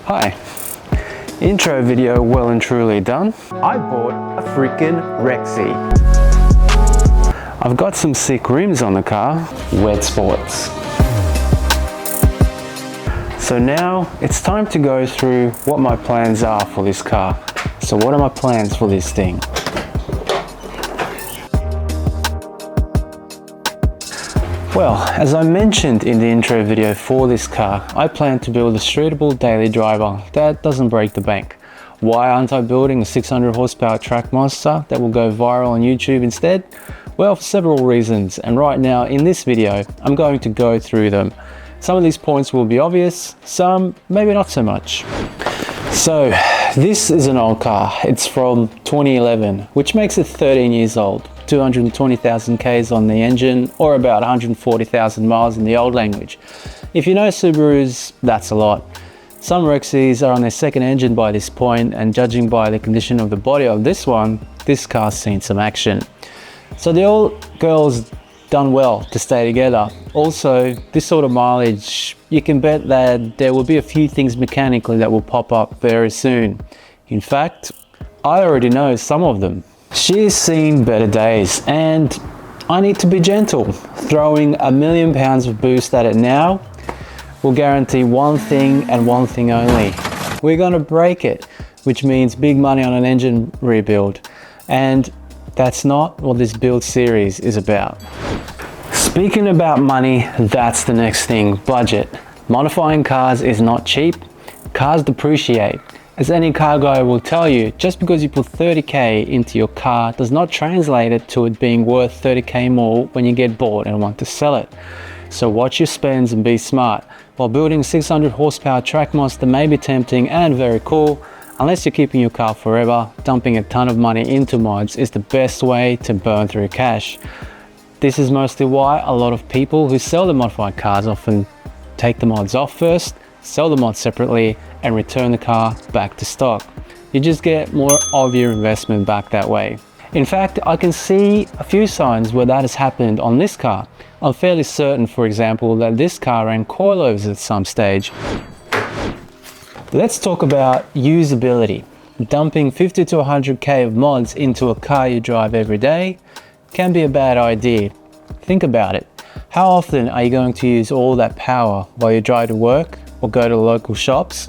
Hi. Intro video well and truly done. I bought a freaking Rexy. I've got some sick rims on the car, wet sports. So now it's time to go through what my plans are for this car. So what are my plans for this thing? Well, as I mentioned in the intro video for this car, I plan to build a streetable daily driver that doesn't break the bank. Why aren't I building a 600 horsepower track monster that will go viral on YouTube instead? Well, for several reasons, and right now in this video, I'm going to go through them. Some of these points will be obvious, some maybe not so much. So, this is an old car. It's from 2011, which makes it 13 years old. 220,000 Ks on the engine, or about 140,000 miles in the old language. If you know Subarus, that's a lot. Some Rexys are on their second engine by this point, and judging by the condition of the body of this one, this car's seen some action. So the old girl's done well to stay together. Also, this sort of mileage, you can bet that there will be a few things mechanically that will pop up very soon. In fact, I already know some of them. She's seen better days, and I need to be gentle. Throwing £1 million of boost at it now will guarantee one thing and one thing only. We're gonna break it, which means big money on an engine rebuild. And that's not what this build series is about. Speaking about money, that's the next thing, budget. Modifying cars is not cheap. Cars depreciate. As any car guy will tell you, just because you put 30k into your car does not translate it to it being worth 30k more when you get bored and want to sell it. So watch your spends and be smart. While building a 600 horsepower track monster may be tempting and very cool, unless you're keeping your car forever, dumping a ton of money into mods is the best way to burn through cash. This is mostly why a lot of people who sell the modified cars often take the mods off first, sell the mods separately, and return the car back to stock. You just get more of your investment back that way. In fact, I can see a few signs where that has happened on this car. I'm fairly certain, for example, that this car ran coilovers at some stage. Let's talk about usability. Dumping 50 to 100k of mods into a car you drive every day can be a bad idea. Think about it. How often are you going to use all that power while you drive to work or go to the local shops?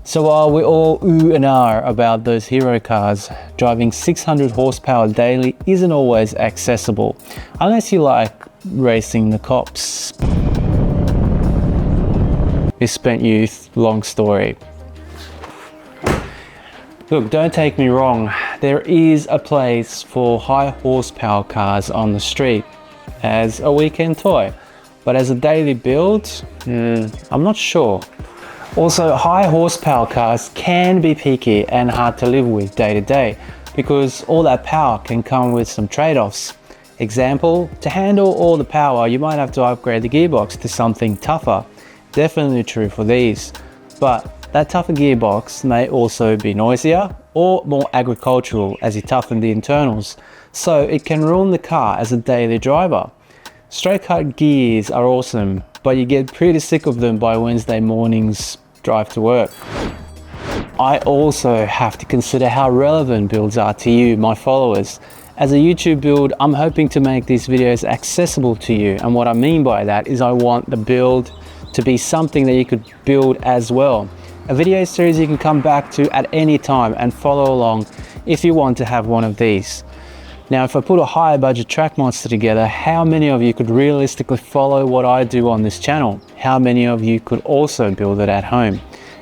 So while we all ooh and ah about those hero cars, driving 600 horsepower daily isn't always accessible, unless you like racing the cops. Misspent youth, long story. Look, don't take me wrong, there is a place for high horsepower cars on the street as a weekend toy, but as a daily build, I'm not sure. Also, high horsepower cars can be picky and hard to live with day to day because all that power can come with some trade-offs. Example, to handle all the power, you might have to upgrade the gearbox to something tougher. Definitely true for these, but that tougher gearbox may also be noisier or more agricultural as you toughen the internals, so it can ruin the car as a daily driver. Straight cut gears are awesome, but you get pretty sick of them by Wednesday morning's drive to work. I also have to consider how relevant builds are to you, my followers. As a YouTube build, I'm hoping to make these videos accessible to you, and what I mean by that is I want the build to be something that you could build as well. A video series you can come back to at any time and follow along if you want to have one of these. Now, if I put a higher budget track monster together, how many of you could realistically follow what I do on this channel? How many of you could also build it at home?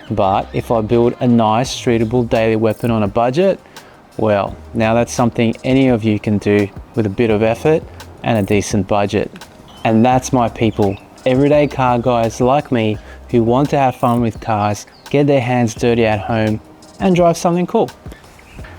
But if I build a nice streetable daily weapon on a budget, well, now that's something any of you can do with a bit of effort and a decent budget. And that's my people, everyday car guys like me who want to have fun with cars, get their hands dirty at home, and drive something cool.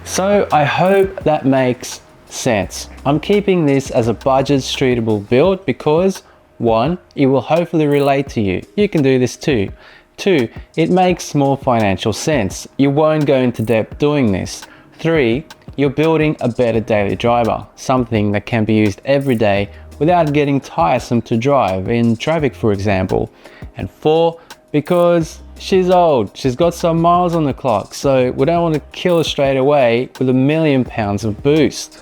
So I hope that makes sense. I'm keeping this as a budget streetable build because 1, it will hopefully relate to you. You can do this too. 2, it makes more financial sense. You won't go into debt doing this. 3, you're building a better daily driver, something that can be used every day without getting tiresome to drive in traffic, for example. And 4, because she's old, she's got some miles on the clock, so we don't want to kill her straight away with £1,000,000 of boost.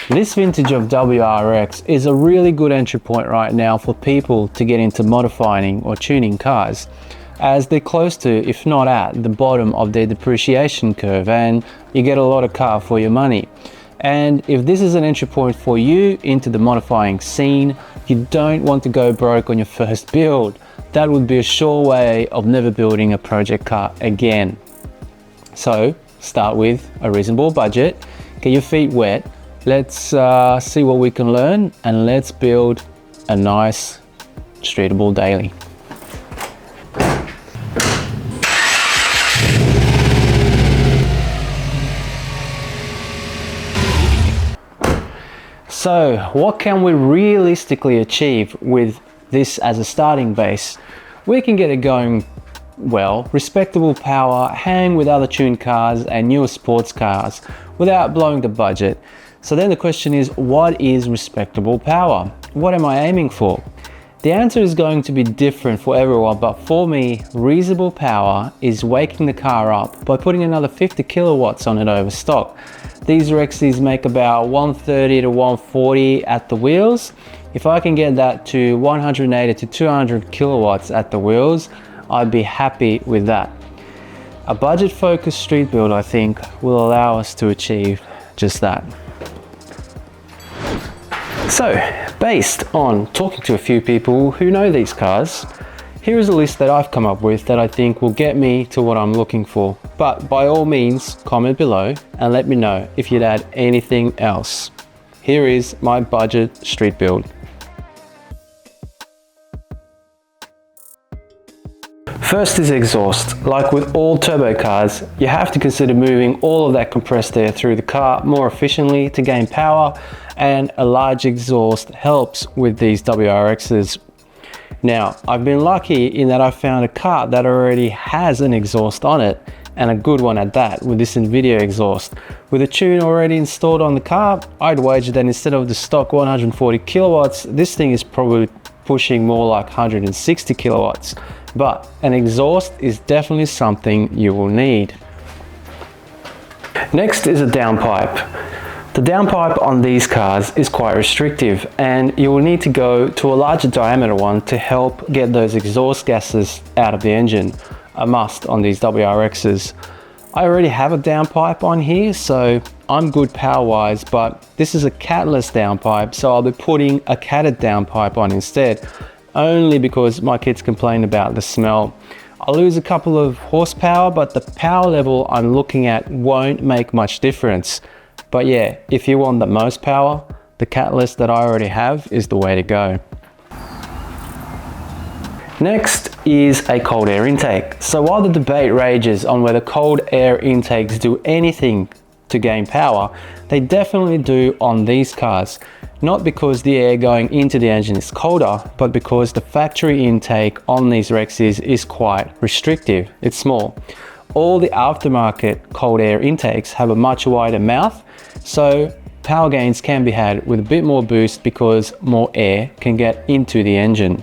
This vintage of WRX is a really good entry point right now for people to get into modifying or tuning cars, as they're close to, if not at, the bottom of their depreciation curve, and you get a lot of car for your money. And if this is an entry point for you into the modifying scene, you don't want to go broke on your first build. That would be a sure way of never building a project car again. So start with a reasonable budget, get your feet wet, let's see what we can learn, and let's build a nice streetable daily. So what can we realistically achieve with this as a starting base? We can get it going well, respectable power, hang with other tuned cars and newer sports cars without blowing the budget. So then the question is, what is respectable power? What am I aiming for? The answer is going to be different for everyone, but for me, reasonable power is waking the car up by putting another 50 kilowatts on it over stock. These Rexes make about 130 to 140 at the wheels. If I can get that to 180 to 200 kilowatts at the wheels, I'd be happy with that. A budget-focused street build, I think, will allow us to achieve just that. So, based on talking to a few people who know these cars, here is a list that I've come up with that I think will get me to what I'm looking for. But by all means, comment below and let me know if you'd add anything else. Here is my budget street build. First is exhaust. Like with all turbo cars, you have to consider moving all of that compressed air through the car more efficiently to gain power, and a large exhaust helps with these WRXs. Now, I've been lucky in that I found a car that already has an exhaust on it, and a good one at that, with this NVIDIA exhaust. With a tune already installed on the car, I'd wager that instead of the stock 140 kilowatts, this thing is probably pushing more like 160 kilowatts. But an exhaust is definitely something you will need. Next is a downpipe. The downpipe on these cars is quite restrictive, and you will need to go to a larger diameter one to help get those exhaust gases out of the engine, a must on these WRXs. I already have a downpipe on here, so I'm good power-wise, but this is a catless downpipe, so I'll be putting a catted downpipe on instead, only because my kids complain about the smell. I'll lose a couple of horsepower, but the power level I'm looking at won't make much difference. But yeah, if you want the most power, the catless that I already have is the way to go. Next is a cold air intake. So while the debate rages on whether cold air intakes do anything to gain power, they definitely do on these cars. Not because the air going into the engine is colder, but because the factory intake on these Rexes is quite restrictive. It's small. All the aftermarket cold air intakes have a much wider mouth, so power gains can be had with a bit more boost because more air can get into the engine.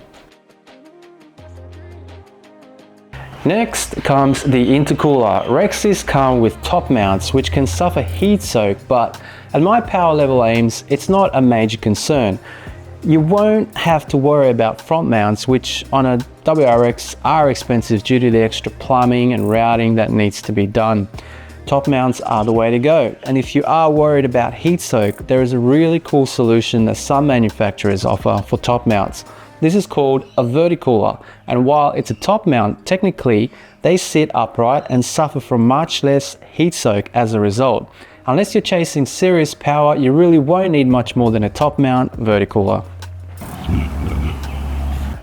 Next comes the intercooler. Rexes come with top mounts which can suffer heat soak, but at my power level aims, it's not a major concern. You won't have to worry about front mounts, which on a WRX are expensive due to the extra plumbing and routing that needs to be done. Top mounts are the way to go. And if you are worried about heat soak, there is a really cool solution that some manufacturers offer for top mounts. This is called a verticooler, and while it's a top mount, technically they sit upright and suffer from much less heat soak as a result. Unless you're chasing serious power, you really won't need much more than a top mount verticooler.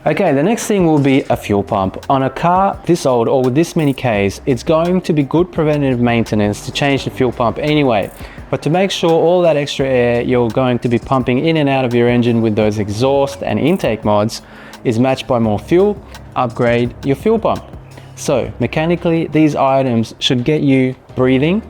Okay, the next thing will be a fuel pump. On a car this old or with this many Ks, it's going to be good preventative maintenance to change the fuel pump anyway. But to make sure all that extra air you're going to be pumping in and out of your engine with those exhaust and intake mods is matched by more fuel, upgrade your fuel pump. So mechanically, these items should get you breathing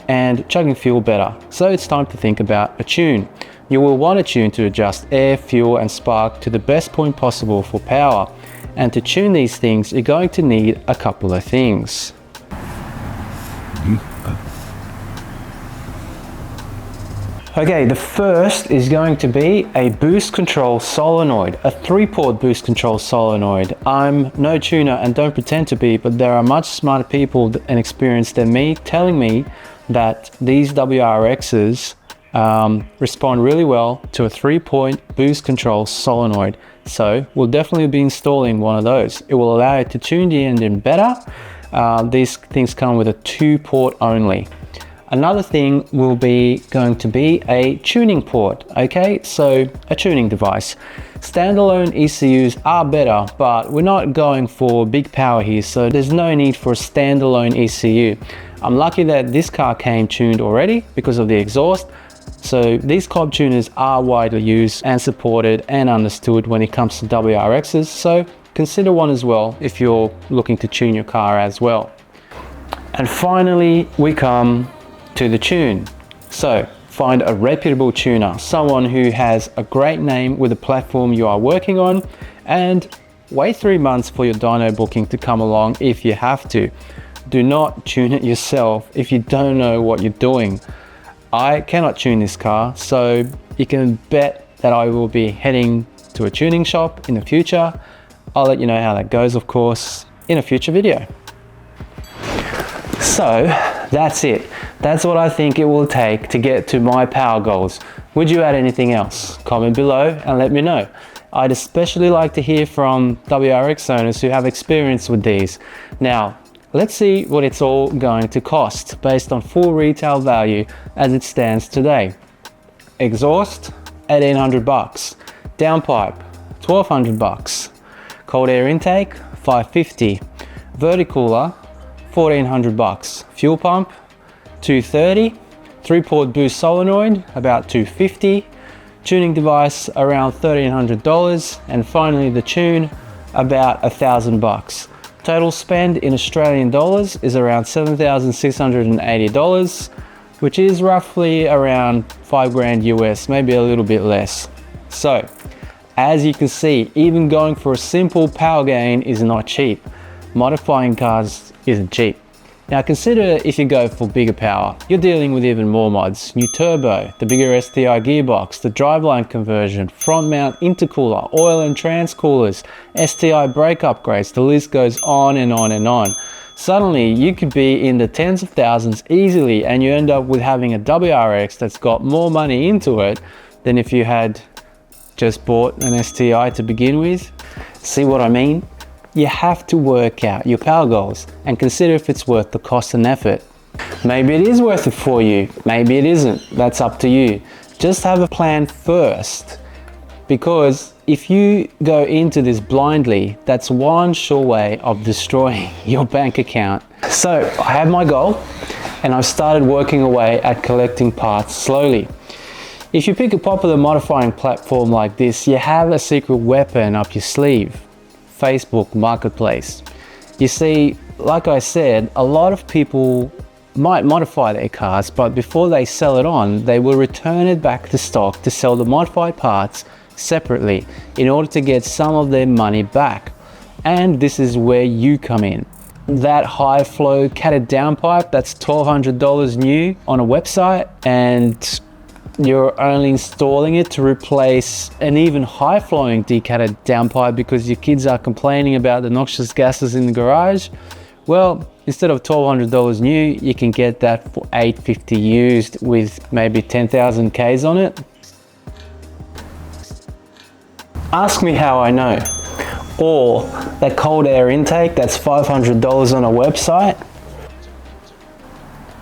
and chugging fuel better. So it's time to think about a tune. You will want a tune to adjust air, fuel and spark to the best point possible for power. And to tune these things, you're going to need a couple of things. Okay, the first is going to be a boost control solenoid, a 3-port boost control solenoid. I'm no tuner and don't pretend to be, but there are much smarter people and experienced than me telling me that these WRXs respond really well to a 3-point boost control solenoid. So we'll definitely be installing one of those. It will allow you to tune the engine better. These things come with a 2-port only. Another thing will be going to be a tuning port, okay? So a tuning device. Standalone ECUs are better, but we're not going for big power here, so there's no need for a standalone ECU. I'm lucky that this car came tuned already because of the exhaust. So these cob tuners are widely used and supported and understood when it comes to WRXs, so consider one as well if you're looking to tune your car as well. And finally, we come to the tune. So find a reputable tuner, someone who has a great name with the platform you are working on, and wait 3 months for your dyno booking to come along if you have to. Do not tune it yourself if you don't know what you're doing. I cannot tune this car, so you can bet that I will be heading to a tuning shop in the future. I'll let you know how that goes, of course, in a future video. So that's it. That's what I think it will take to get to my power goals. Would you add anything else? Comment below and let me know. I'd especially like to hear from WRX owners who have experience with these. Now, let's see what it's all going to cost based on full retail value as it stands today. Exhaust, 1,800 bucks. Downpipe, 1,200 bucks. Cold air intake, 550. Verticooler, 1,400 bucks. Fuel pump, 230. 3-port boost solenoid, about 250. Tuning device, around $1,300. And finally the tune, about 1,000 bucks. Total spend in Australian dollars is around $7,680, which is roughly around 5 grand US, maybe a little bit less. So, as you can see, even going for a simple power gain is not cheap. Modifying cars isn't cheap. Now consider if you go for bigger power, you're dealing with even more mods. New turbo, the bigger STI gearbox, the driveline conversion, front mount intercooler, oil and trans coolers, STI brake upgrades, the list goes on and on and on. Suddenly you could be in the tens of thousands easily, and you end up with having a WRX that's got more money into it than if you had just bought an STI to begin with. See what I mean? You have to work out your power goals and consider if it's worth the cost and effort. Maybe it is worth it for you, maybe it isn't, that's up to you. Just have a plan first, because if you go into this blindly, that's one sure way of destroying your bank account. So I have my goal and I've started working away at collecting parts slowly. If you pick a popular modifying platform like this, you have a secret weapon up your sleeve. Facebook Marketplace. You see, like I said, a lot of people might modify their cars, but before they sell it on, they will return it back to stock to sell the modified parts separately in order to get some of their money back. And this is where you come in. That high flow catted downpipe that's $1,200 new on a website, and you're only installing it to replace an even high flowing decatted downpipe because your kids are complaining about the noxious gases in the garage. Well, instead of $1,200 new, you can get that for $850 used with maybe 10,000 Ks on it. Ask me how I know. Or that cold air intake that's $500 on a website.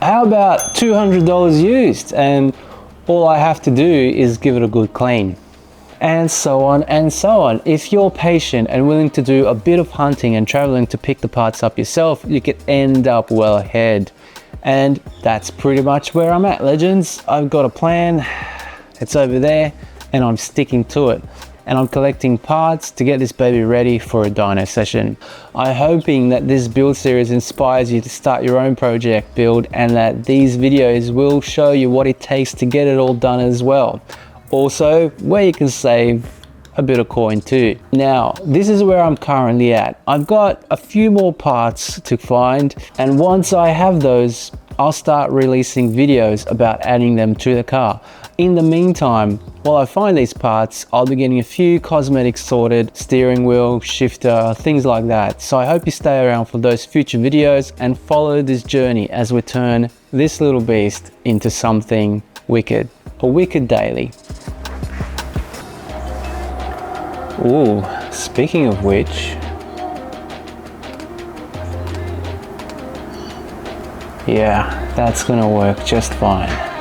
How about $200 used, and all I have to do is give it a good clean. And so on and so on. If you're patient and willing to do a bit of hunting and traveling to pick the parts up yourself, you could end up well ahead. And that's pretty much where I'm at, legends. I've got a plan, it's over there, and I'm sticking to it. And I'm collecting parts to get this baby ready for a dyno session. I'm hoping that this build series inspires you to start your own project build, and that these videos will show you what it takes to get it all done as well. Also, where you can save a bit of coin too. Now, this is where I'm currently at. I've got a few more parts to find, and once I have those, I'll start releasing videos about adding them to the car. In the meantime, while I find these parts, I'll be getting a few cosmetics sorted, steering wheel, shifter, things like that. So I hope you stay around for those future videos and follow this journey as we turn this little beast into something wicked. A wicked daily. Ooh, speaking of which, yeah, that's gonna work just fine.